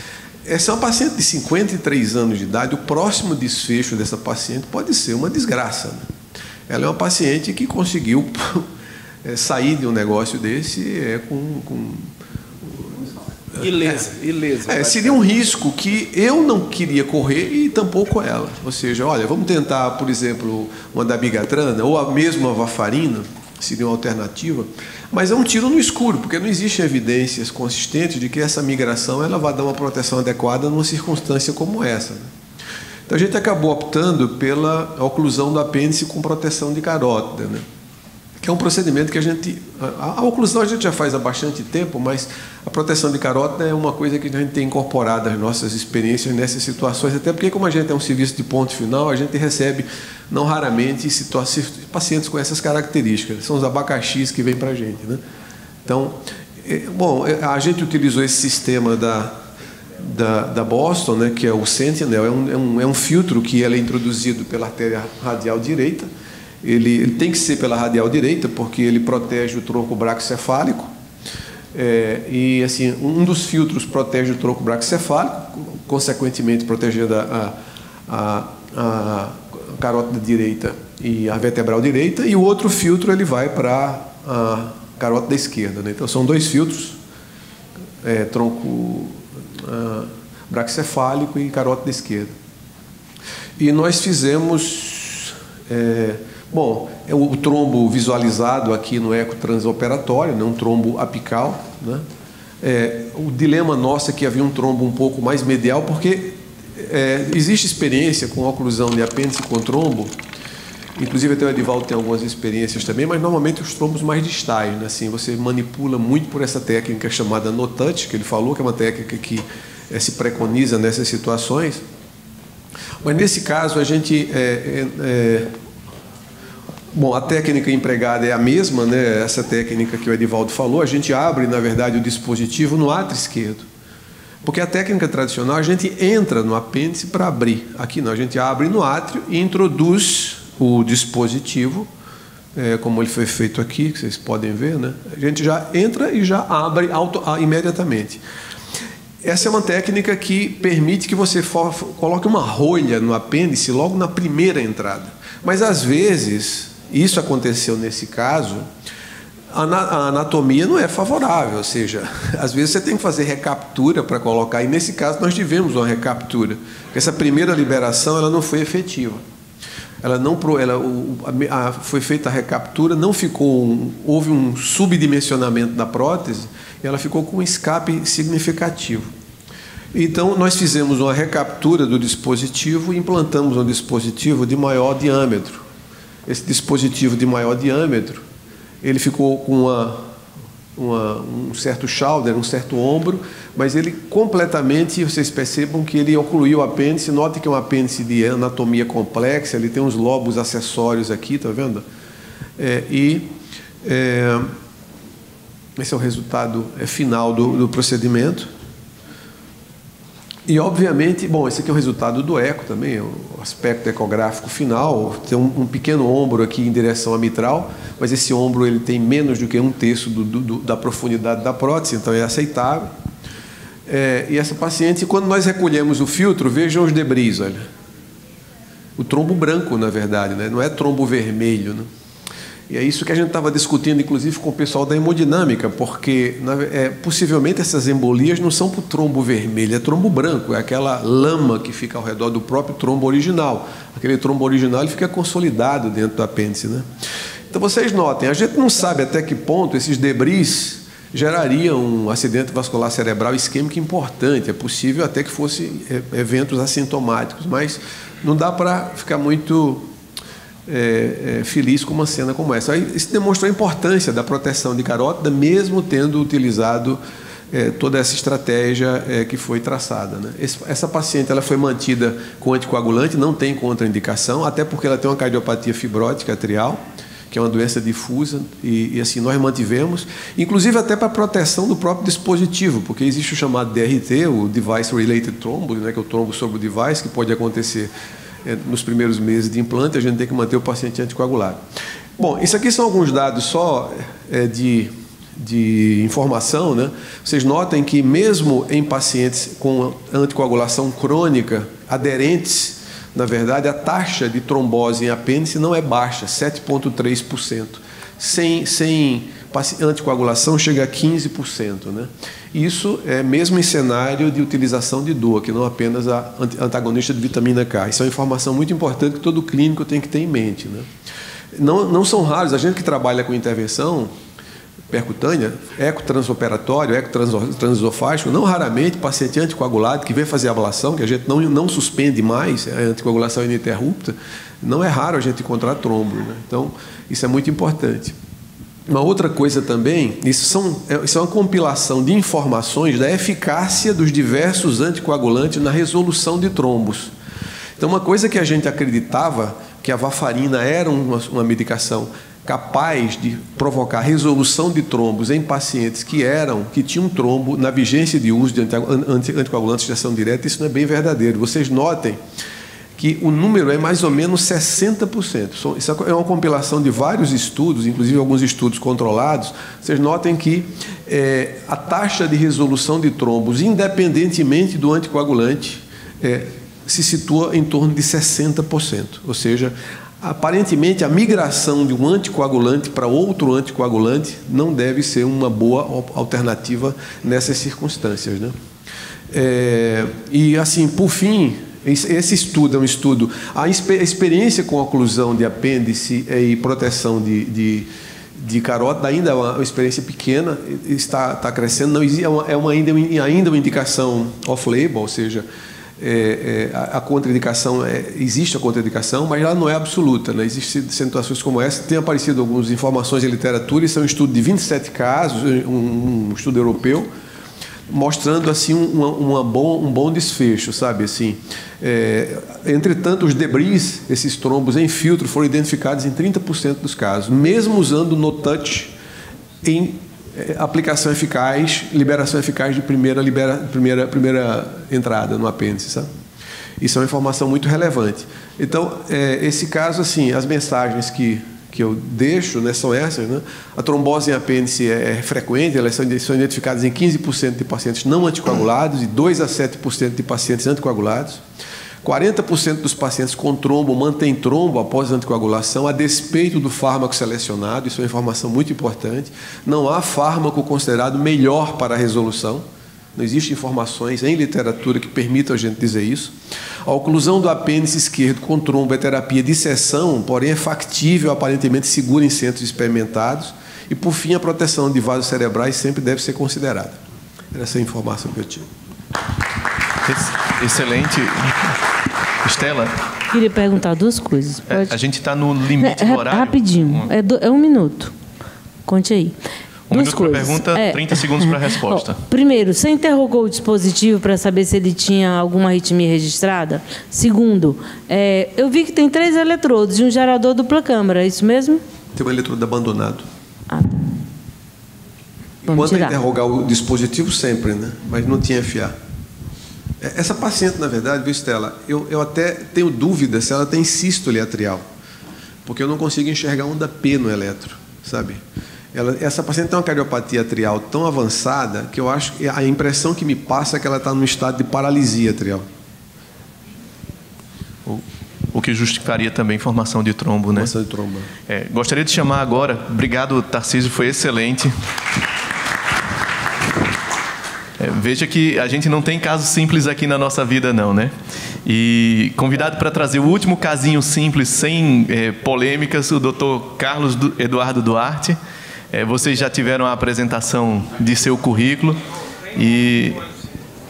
essa é uma paciente de 53 anos de idade. O próximo desfecho dessa paciente pode ser uma desgraça, né? Ela é uma paciente que conseguiu sair de um negócio desse com ilesa. Seria um risco que eu não queria correr e tampouco ela. Ou seja, olha, vamos tentar, por exemplo, uma dabigatrana ou a mesma varfarina, seria uma alternativa, mas é um tiro no escuro, porque não existem evidências consistentes de que essa migração ela vai dar uma proteção adequada numa circunstância como essa, né? Então a gente acabou optando pela oclusão do apêndice com proteção de carótida, né? Que é um procedimento que a oclusão a gente já faz há bastante tempo, mas a proteção de carótida é uma coisa que a gente tem incorporado às nossas experiências nessas situações, até porque, como a gente é um serviço de ponto final, a gente recebe, não raramente, pacientes com essas características. São os abacaxis que vêm para a gente, né? Então, bom, a gente utilizou esse sistema da Boston, né, que é o Sentinel, é um filtro que é introduzido pela artéria radial direita. Ele tem que ser pela radial direita, porque ele protege o tronco braquicefálico. E assim, um dos filtros protege o tronco braquicefálico, consequentemente protegendo a carótida direita e a vertebral direita, e o outro filtro ele vai para a carótida esquerda, né? Então são 2 filtros, tronco braquicefálico e carótida esquerda. E nós fizemos bom, o trombo visualizado aqui no eco transoperatório, né, um trombo apical, né? O dilema nosso é que havia um trombo um pouco mais medial, porque existe experiência com oclusão de apêndice com trombo, inclusive até o Edivaldo tem algumas experiências também, mas normalmente os trombos mais distais, né? Assim, você manipula muito por essa técnica chamada no touch, que ele falou, que é uma técnica que se preconiza nessas situações. Mas nesse caso a gente bom, a técnica empregada é a mesma, né? Essa técnica que o Edivaldo falou, a gente abre, na verdade, o dispositivo no átrio esquerdo. Porque a técnica tradicional, a gente entra no apêndice para abrir. Aqui não, a gente abre no átrio e introduz o dispositivo, como ele foi feito aqui, que vocês podem ver, né? A gente já entra e já abre imediatamente. Essa é uma técnica que permite que você coloque uma rolha no apêndice logo na primeira entrada. Mas, às vezes, isso aconteceu nesse caso, a anatomia não é favorável, ou seja, às vezes você tem que fazer recaptura para colocar, e nesse caso nós tivemos uma recaptura, porque essa primeira liberação ela não foi efetiva. Foi feita a recaptura, não ficou, houve um subdimensionamento da prótese, e ela ficou com um escape significativo. Então, nós fizemos uma recaptura do dispositivo e implantamos um dispositivo de maior diâmetro. Esse dispositivo de maior diâmetro, ele ficou com um certo shoulder, um certo ombro, mas ele completamente, vocês percebam que ele ocluiu o apêndice. Note que é um apêndice de anatomia complexa, ele tem uns lobos acessórios aqui, está vendo? Esse é o resultado final do procedimento. E, obviamente, bom, esse aqui é o resultado do eco também, o aspecto ecográfico final. Tem um pequeno ombro aqui em direção à mitral, mas esse ombro ele tem menos do que 1/3 da profundidade da prótese, então é aceitável. E essa paciente, quando nós recolhemos o filtro, vejam os debris, olha. O trombo branco, na verdade, né? Não é trombo vermelho, né? E é isso que a gente estava discutindo, inclusive, com o pessoal da hemodinâmica, porque possivelmente essas embolias não são para o trombo vermelho, é trombo branco, é aquela lama que fica ao redor do próprio trombo original. Aquele trombo original ele fica consolidado dentro do apêndice, né? Então, vocês notem, a gente não sabe até que ponto esses debris gerariam um acidente vascular cerebral isquêmico importante. É possível até que fossem eventos assintomáticos, mas não dá para ficar muito feliz com uma cena como essa. Isso demonstrou a importância da proteção de carótida, mesmo tendo utilizado toda essa estratégia que foi traçada, né? Essa paciente ela foi mantida com anticoagulante, não tem contraindicação, até porque ela tem uma cardiopatia fibrótica atrial, que é uma doença difusa, e assim nós mantivemos, inclusive até para proteção do próprio dispositivo, porque existe o chamado DRT, o Device Related Thrombus, né, que é o trombo sobre o device, que pode acontecer nos primeiros meses de implante. A gente tem que manter o paciente anticoagulado. Bom, isso aqui são alguns dados só de informação, né? Vocês notem que mesmo em pacientes com anticoagulação crônica aderentes, na verdade, a taxa de trombose em apêndice não é baixa, 7,3%. Sem anticoagulação chega a 15%, né? Isso é mesmo em cenário de utilização de DOA, que não apenas a antagonista de vitamina K. Isso é uma informação muito importante que todo clínico tem que ter em mente, né? Não são raros, a gente que trabalha com intervenção percutânea, eco transoperatório, eco transesofágico, não raramente paciente anticoagulado que vem fazer ablação, que a gente não suspende mais, a anticoagulação ininterrupta, não é raro a gente encontrar trombo, né? Então, isso é muito importante. Uma outra coisa também, isso é uma compilação de informações da eficácia dos diversos anticoagulantes na resolução de trombos. Então, uma coisa que a gente acreditava, que a varfarina era uma medicação capaz de provocar resolução de trombos em pacientes que tinham trombo na vigência de uso de anticoagulantes de ação direta, isso não é bem verdadeiro. Vocês notem que o número é mais ou menos 60%. Isso é uma compilação de vários estudos, inclusive alguns estudos controlados. Vocês notem que a taxa de resolução de trombos, independentemente do anticoagulante, se situa em torno de 60%. Ou seja, aparentemente a migração de um anticoagulante para outro anticoagulante não deve ser uma boa alternativa nessas circunstâncias, né? E assim, por fim, esse estudo é um estudo. A experiência com oclusão de apêndice e proteção de carótida ainda é uma experiência pequena, está crescendo. Não existe, ainda uma indicação off-label, ou seja, a contraindicação existe a contraindicação, mas ela não é absoluta, né? Existem situações como essa. Tem aparecido algumas informações em literatura. Isso é um estudo de 27 casos, um estudo europeu, mostrando assim um bom desfecho, sabe assim. Entretanto, os debris, esses trombos em filtro, foram identificados em 30% dos casos, mesmo usando no touch em aplicação eficaz, liberação eficaz de primeira entrada no apêndice, sabe? Isso é uma informação muito relevante. Então, esse caso, assim, as mensagens que eu deixo, né, são essas, né? A trombose em apêndice é frequente, elas são identificadas em 15% de pacientes não anticoagulados e 2 a 7% de pacientes anticoagulados. 40% dos pacientes com trombo mantêm trombo após anticoagulação, a despeito do fármaco selecionado. Isso é uma informação muito importante. Não há fármaco considerado melhor para a resolução. Não existem informações em literatura que permitam a gente dizer isso. A oclusão do apêndice esquerdo com trombo é terapia de exceção, porém é factível, aparentemente segura em centros experimentados. E, por fim, a proteção de vasos cerebrais sempre deve ser considerada. Essa é a informação que eu tive. Excelente. Estela? Queria perguntar duas coisas. A gente está no limite do horário. Rapidinho. É 1 minuto. Conte aí. 1 minuto para pergunta, 30 segundos para a resposta. Primeiro, você interrogou o dispositivo para saber se ele tinha alguma arritmia registrada? Segundo, eu vi que tem 3 eletrodos e um gerador dupla câmara, é isso mesmo? Tem um eletrodo abandonado. Vamos tirar. Interrogar o dispositivo sempre, né? Mas não tinha FA. Essa paciente, na verdade, viu, Estela, eu até tenho dúvida se ela tem sístole atrial, porque eu não consigo enxergar onda P no eletro, sabe? Essa paciente tem uma cardiopatia atrial tão avançada que eu acho que a impressão que me passa é que ela está num estado de paralisia atrial. O que justificaria também formação de trombo, né? Formação de trombo. Gostaria de chamar agora, obrigado, Tarcísio, foi excelente. Veja que a gente não tem casos simples aqui na nossa vida, não, né? E convidado para trazer o último casinho simples, sem polêmicas, o Dr. Carlos Eduardo Duarte. Vocês já tiveram a apresentação de seu currículo e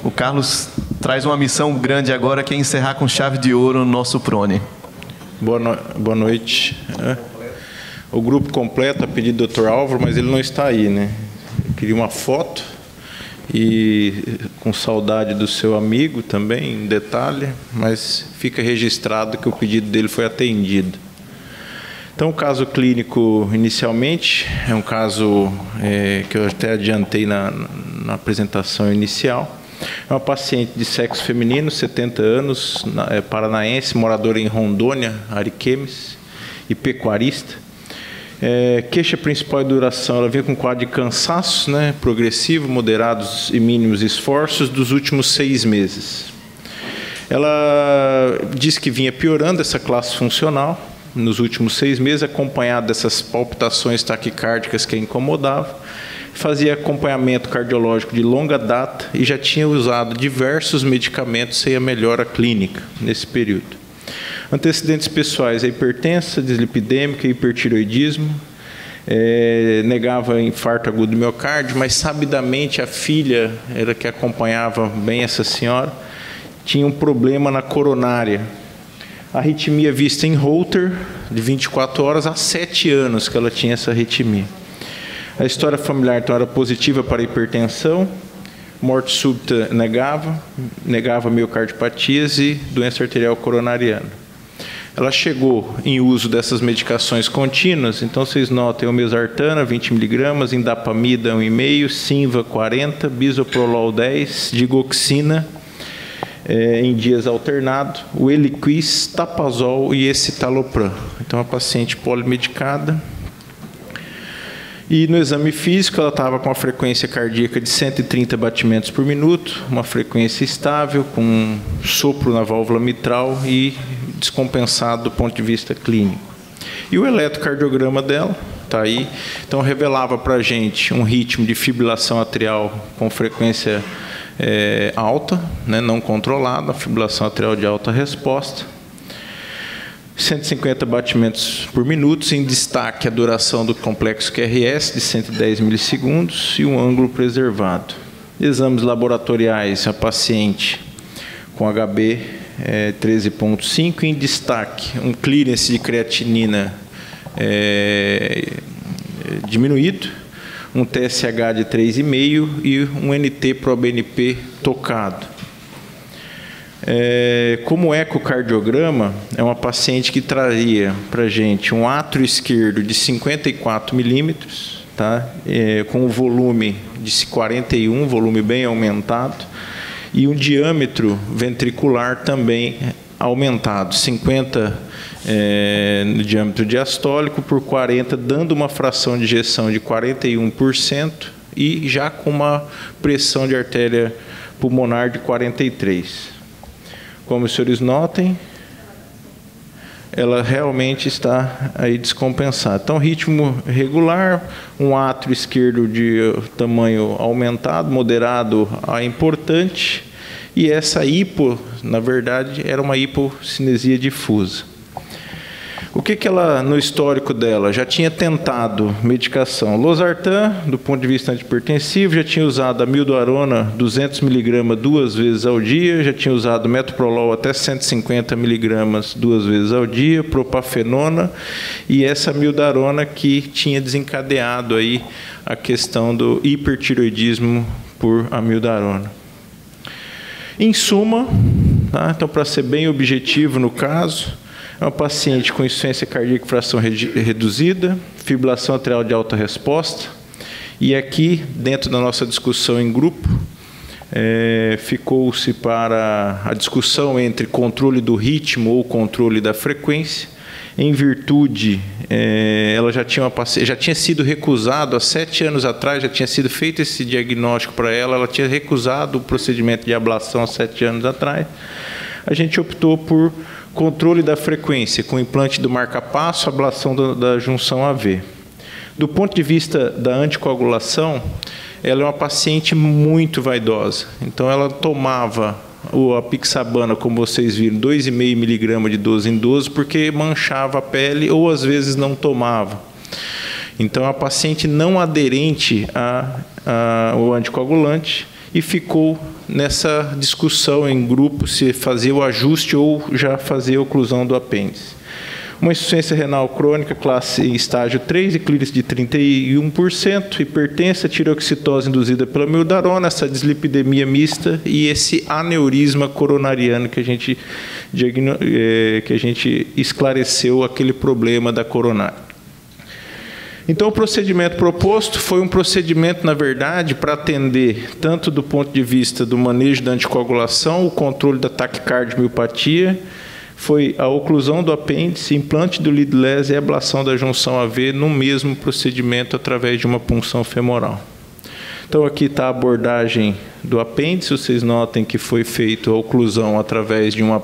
o Carlos traz uma missão grande agora, que é encerrar com chave de ouro o nosso Prone. Boa noite. O grupo completo, a pedido do Dr. Álvaro, mas ele não está aí, né? Eu queria uma foto e com saudade do seu amigo também, em detalhe, mas fica registrado que o pedido dele foi atendido. Então, o caso clínico, inicialmente, é um caso que eu até adiantei na apresentação inicial. É uma paciente de sexo feminino, 70 anos, paranaense, moradora em Rondônia, Ariquemes, e pecuarista. Queixa principal de duração, ela vinha com quadro de cansaço, né, progressivo, moderados e mínimos esforços dos últimos 6 meses. Ela disse que vinha piorando essa classe funcional nos últimos 6 meses, acompanhado dessas palpitações taquicárdicas que a incomodavam. Fazia acompanhamento cardiológico de longa data e já tinha usado diversos medicamentos sem a melhora clínica nesse período. Antecedentes pessoais: a hipertensa, dislipidêmica, hipertireoidismo, negava infarto agudo do miocárdio, mas sabidamente a filha era que acompanhava bem essa senhora, tinha um problema na coronária. Arritmia vista em Holter, de 24 horas, há 7 anos que ela tinha essa arritmia. A história familiar então era positiva para a hipertensão, morte súbita negava miocardiopatias e doença arterial coronariana. Ela chegou em uso dessas medicações contínuas, então vocês notem: olmesartana 20 mg, indapamida 1,5, Simva 40, bisoprolol 10, digoxina em dias alternados, o Eliquis, tapazol e escitalopram. Então, a paciente polimedicada. E no exame físico, ela estava com uma frequência cardíaca de 130 batimentos por minuto, uma frequência estável, com sopro na válvula mitral e descompensado do ponto de vista clínico. E o eletrocardiograma dela está aí. Então, revelava para a gente um ritmo de fibrilação atrial com frequência alta, né, não controlada, fibrilação atrial de alta resposta. 150 batimentos por minuto, em destaque a duração do complexo QRS de 110 milissegundos e um ângulo preservado. Exames laboratoriais: a paciente com HB 13,5, em destaque um clearance de creatinina diminuído, um TSH de 3,5 e um NT-proBNP tocado. Como ecocardiograma, é uma paciente que traria para a gente um átrio esquerdo de 54 milímetros, tá? Com o volume de 41, volume bem aumentado, e um diâmetro ventricular também aumentado, 50 no diâmetro diastólico por 40, dando uma fração de ejeção de 41% e já com uma pressão de artéria pulmonar de 43. Como os senhores notem, ela realmente está aí descompensada. Então, ritmo regular, um átrio esquerdo de tamanho aumentado, moderado a importante, e essa hipo, na verdade, era uma hipocinesia difusa. O que ela, no histórico dela, já tinha tentado medicação losartan, do ponto de vista antihipertensivo, já tinha usado amiodarona 200 mg 2 vezes ao dia, já tinha usado metoprolol até 150 mg 2 vezes ao dia, propafenona, e essa amiodarona que tinha desencadeado aí a questão do hipertiroidismo por amiodarona. Em suma, tá? Então, para ser bem objetivo no caso, é uma paciente com insuficiência cardíaca e fração reduzida, fibrilação atrial de alta resposta, e aqui, dentro da nossa discussão em grupo, ficou-se para a discussão entre controle do ritmo ou controle da frequência. Em virtude, ela já tinha sido recusado, há 7 anos atrás, já tinha sido feito esse diagnóstico para ela, ela tinha recusado o procedimento de ablação há 7 anos atrás. A gente optou por controle da frequência, com implante do marca-passo, ablação da junção AV. Do ponto de vista da anticoagulação, ela é uma paciente muito vaidosa. Então, ela tomava o apixabana, como vocês viram, 2,5 mg de 12 em 12, porque manchava a pele ou, às vezes, não tomava. Então, a paciente não aderente ao anticoagulante, e ficou nessa discussão em grupo se fazia o ajuste ou já fazia a oclusão do apêndice. Uma insuficiência renal crônica, classe em estágio 3, e clírice de 31%, hipertensa, tiroxicitose induzida pela amiodarona, essa dislipidemia mista e esse aneurisma coronariano que a gente esclareceu aquele problema da coronária. Então, o procedimento proposto foi um procedimento, na verdade, para atender, tanto do ponto de vista do manejo da anticoagulação, o controle da taquicardiomiopatia, foi a oclusão do apêndice, implante do lead-less e ablação da junção AV no mesmo procedimento através de uma punção femoral. Então, aqui está a abordagem do apêndice. Vocês notem que foi feita a oclusão através de uma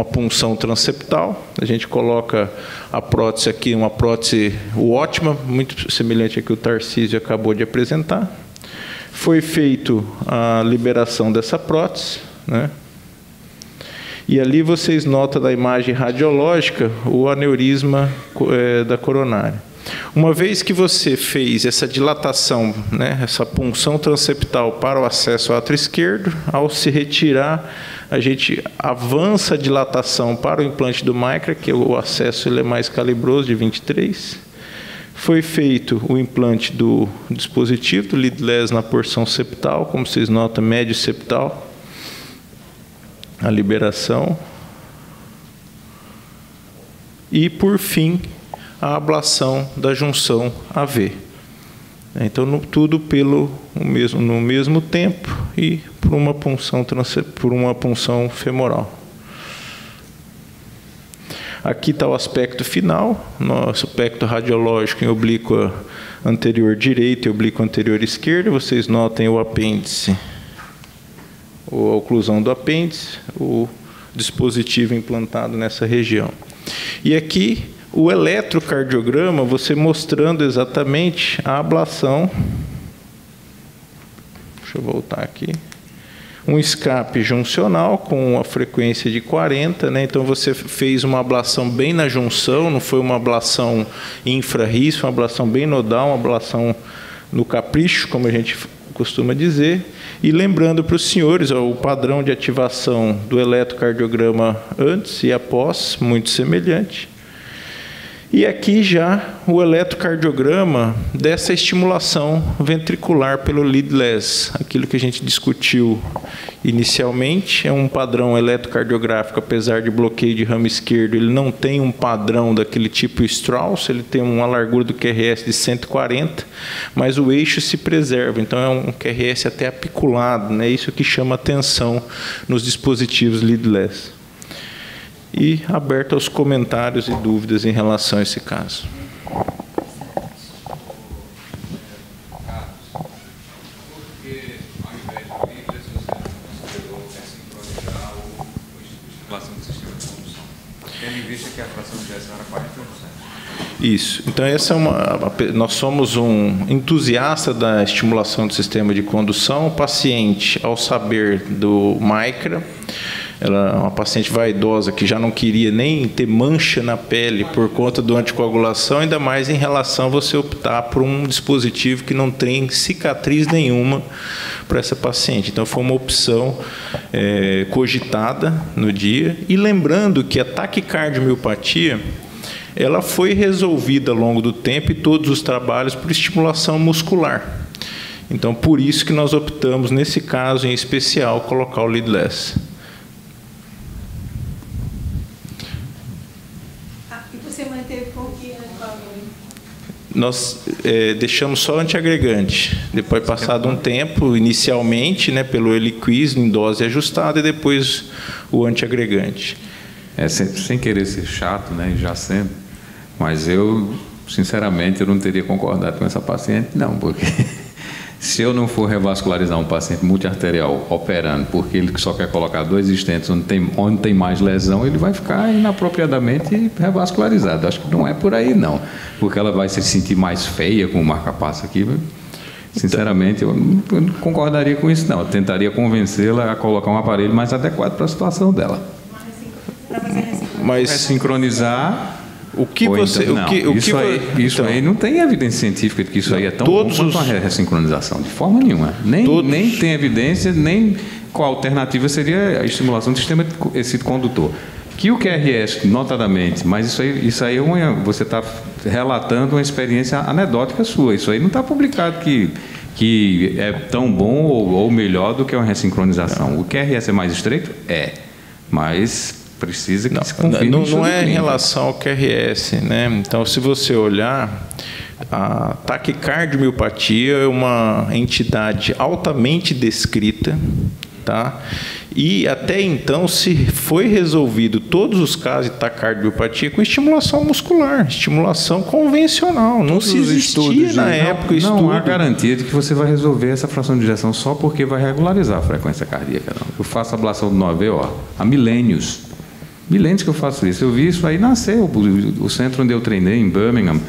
punção transeptal. A gente coloca a prótese aqui, uma prótese ótima, muito semelhante a que o Tarcísio acabou de apresentar. Foi feito a liberação dessa prótese, né? E ali vocês notam na imagem radiológica o aneurisma da coronária. Uma vez que você fez essa dilatação, né, essa punção transeptal para o acesso ao átrio esquerdo, ao se retirar, a gente avança a dilatação para o implante do Micra, que o acesso ele é mais calibroso, de 23. Foi feito o implante do dispositivo, do lead-less na porção septal, como vocês notam, médio septal. A liberação. E, por fim, a ablação da junção AV. Então, tudo no mesmo tempo e por uma punção femoral. Aqui está o aspecto final, nosso aspecto radiológico em oblíqua anterior direita e oblíqua anterior esquerda. Vocês notem o apêndice, a oclusão do apêndice, o dispositivo implantado nessa região. E aqui o eletrocardiograma, você mostrando exatamente a ablação. Deixa eu voltar aqui. Um escape juncional com a frequência de 40, né? Então você fez uma ablação bem na junção, não foi uma ablação infra-ris, foi uma ablação bem nodal, uma ablação no capricho, como a gente costuma dizer. E lembrando para os senhores, o padrão de ativação do eletrocardiograma antes e após, muito semelhante. E aqui já o eletrocardiograma dessa estimulação ventricular pelo lead-less, aquilo que a gente discutiu inicialmente, é um padrão eletrocardiográfico, apesar de bloqueio de ramo esquerdo, ele não tem um padrão daquele tipo Strauss, ele tem uma largura do QRS de 140, mas o eixo se preserva, então é um QRS até apiculado, né? Isso que chama atenção nos dispositivos lead-less. E aberto aos comentários e dúvidas em relação a esse caso. vista que a fração de ejeção era 41%. Isso. Então, nós somos um entusiasta da estimulação do sistema de condução. O paciente, ao saber do MICRA, ela é uma paciente vaidosa que já não queria nem ter mancha na pele por conta do anticoagulação, ainda mais em relação a você optar por um dispositivo que não tem cicatriz nenhuma para essa paciente. Então, foi uma opção cogitada no dia. E lembrando que a taquicardiomiopatía, ela foi resolvida ao longo do tempo e todos os trabalhos por estimulação muscular. Então, por isso que nós optamos, nesse caso em especial, colocar o leadless. E você manteve com que nós deixamos só antiagregante. Depois, passado um tempo, inicialmente, né, pelo Eliquis em dose ajustada e depois o antiagregante. Sem querer ser chato, né, já sendo, mas eu, sinceramente, eu não teria concordado com essa paciente, não, porque se eu não for revascularizar um paciente multiarterial operando, porque ele só quer colocar 2 stents onde tem mais lesão, ele vai ficar inapropriadamente revascularizado. Acho que não é por aí, não, porque ela vai se sentir mais feia com o marca-passo aqui. Sinceramente, eu não concordaria com isso, não. Eu tentaria convencê-la a colocar um aparelho mais adequado para a situação dela. Mas sincronizar. O que você. Então, isso aí não tem evidência científica de que isso aí é tão bom quanto uma ressincronização, de forma nenhuma. Nem tem evidência, nem qual alternativa seria a estimulação do sistema excito-condutor. Que o QRS, notadamente, mas isso aí você está relatando uma experiência anedótica sua. Isso aí não está publicado que é tão bom ou melhor do que uma ressincronização. O QRS é mais estreito? Mas precisa que se confirme. Não é em relação ao QRS, né? Então, se você olhar, a taquicardiomiopatía é uma entidade altamente descrita, tá? E até então se foi resolvido todos os casos de taquicardiomiopatía com estimulação muscular, estimulação convencional. Não se existia na época estudo. Não há garantia de que você vai resolver essa fração de ejeção só porque vai regularizar a frequência cardíaca. Não. Eu faço ablação do 9A há milênios. Milênios que eu faço isso. Eu vi isso aí nascer. O centro onde eu treinei, em Birmingham,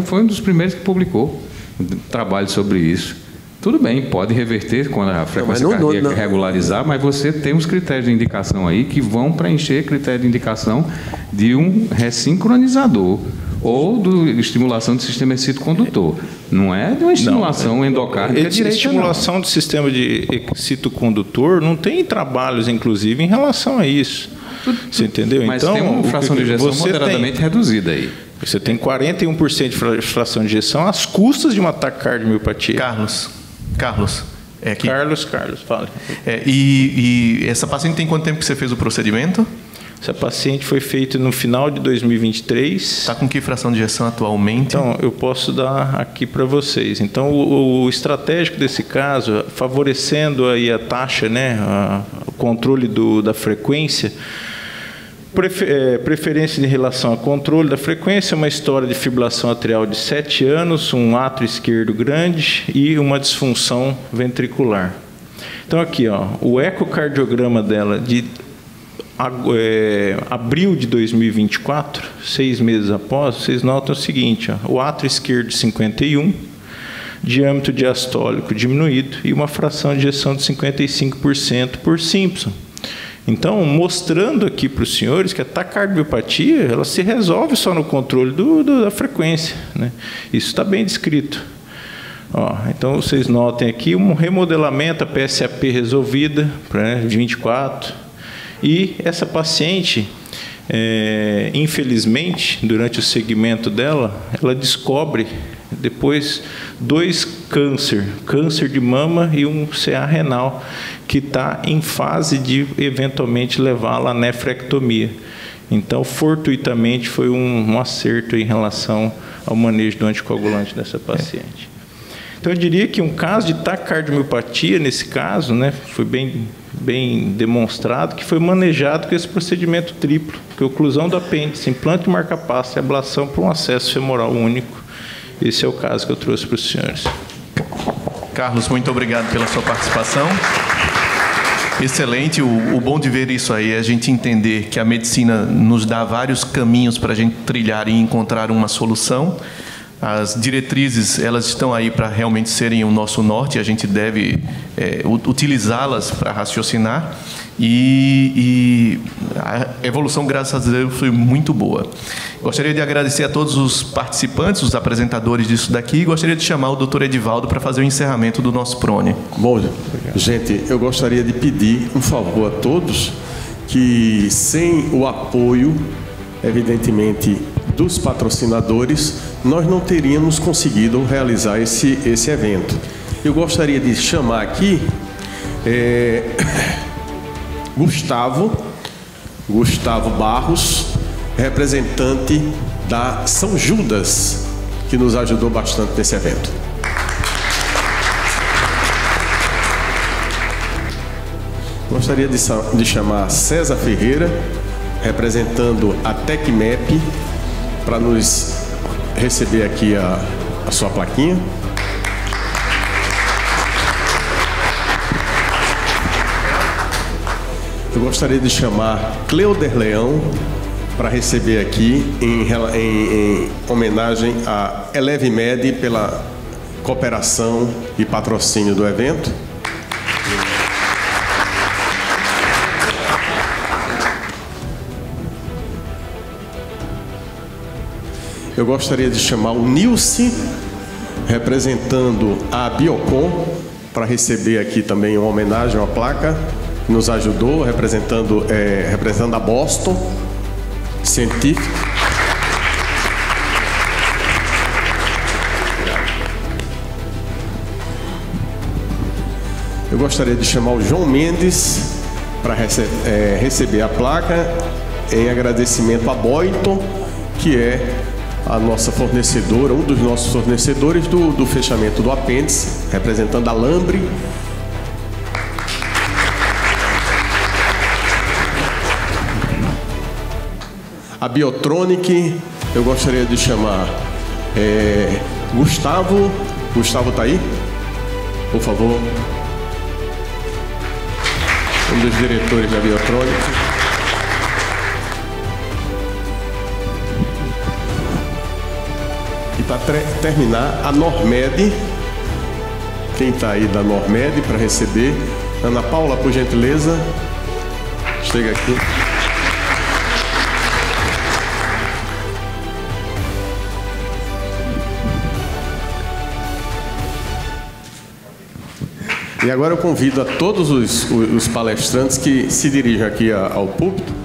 foi um dos primeiros que publicou um trabalho sobre isso. Tudo bem, pode reverter quando a frequência cardíaca regularizar, mas você tem uns critérios de indicação aí que vão preencher critério de indicação de um ressincronizador ou de estimulação do sistema excito-condutor. Não é de uma estimulação endocárdica direita, estimulação do sistema de excito-condutor não tem trabalhos, inclusive, em relação a isso. Você entendeu? Mas então, tem uma fração de ejeção moderadamente reduzida aí. Você tem 41% de fração de ejeção às custas de uma taquicardiomiopatía. Carlos. Aqui. Carlos, fala. E essa paciente tem quanto tempo que você fez o procedimento? Essa paciente foi feita no final de 2023. Está com que fração de ejeção atualmente? Então, eu posso dar aqui para vocês. Então, o estratégico desse caso, favorecendo aí a taxa, né, o controle da frequência, preferência em relação ao controle da frequência, uma história de fibrilação atrial de 7 anos, um átrio esquerdo grande e uma disfunção ventricular. Então, aqui, ó, o ecocardiograma dela de abril de 2024, 6 meses após, vocês notam o seguinte, ó, o átrio esquerdo 51, diâmetro diastólico diminuído e uma fração de ejeção de 55% por Simpson. Então, mostrando aqui para os senhores que a taquicardiomiopatía, ela se resolve só no controle da frequência, né? Isso está bem descrito. Ó, então, vocês notem aqui um remodelamento, a PSAP resolvida, para 24. E essa paciente, infelizmente, durante o segmento dela, ela descobre depois 2 câncer de mama e um CA renal, que está em fase de eventualmente levá-la à nefrectomia. Então, fortuitamente, foi um acerto em relação ao manejo do anticoagulante dessa paciente. Então, eu diria que um caso de taquicardiomiopatía, nesse caso, né, foi bem demonstrado que foi manejado com esse procedimento triplo, que é oclusão do apêndice, implante de marca-passo e ablação por um acesso femoral único. Esse é o caso que eu trouxe para os senhores. Carlos, muito obrigado pela sua participação. Excelente. O bom de ver isso aí é a gente entender que a medicina nos dá vários caminhos para a gente trilhar e encontrar uma solução. As diretrizes, elas estão aí para realmente serem o nosso norte, a gente deve utilizá-las para raciocinar, e a evolução, graças a Deus, foi muito boa. Gostaria de agradecer a todos os participantes, os apresentadores disso daqui, e gostaria de chamar o Dr. Edivaldo para fazer o encerramento do nosso PRONE. Bom, gente, eu gostaria de pedir um favor a todos, que sem o apoio, evidentemente, dos patrocinadores, nós não teríamos conseguido realizar esse evento. Eu gostaria de chamar aqui Gustavo Barros, representante da São Judas, que nos ajudou bastante nesse evento. Gostaria de chamar César Ferreira, representando a Tecmep, para nos receber aqui a sua plaquinha. Eu gostaria de chamar Cleuder Leão para receber aqui em homenagem à Eleve Med pela cooperação e patrocínio do evento. Eu gostaria de chamar o Nilce, representando a Biocom, para receber aqui também uma homenagem, uma placa, que nos ajudou, representando a Boston Scientific. Eu gostaria de chamar o João Mendes para receber a placa em agradecimento a Boyton, que é a nossa fornecedora, um dos nossos fornecedores do fechamento do apêndice, representando a Lambre. A Biotronic, eu gostaria de chamar Gustavo. Gustavo está aí? Por favor. Um dos diretores da Biotronic. E para terminar, a Normed. Quem está aí da Normed para receber? Ana Paula, por gentileza. Chega aqui. E agora eu convido a todos os palestrantes que se dirijam aqui ao púlpito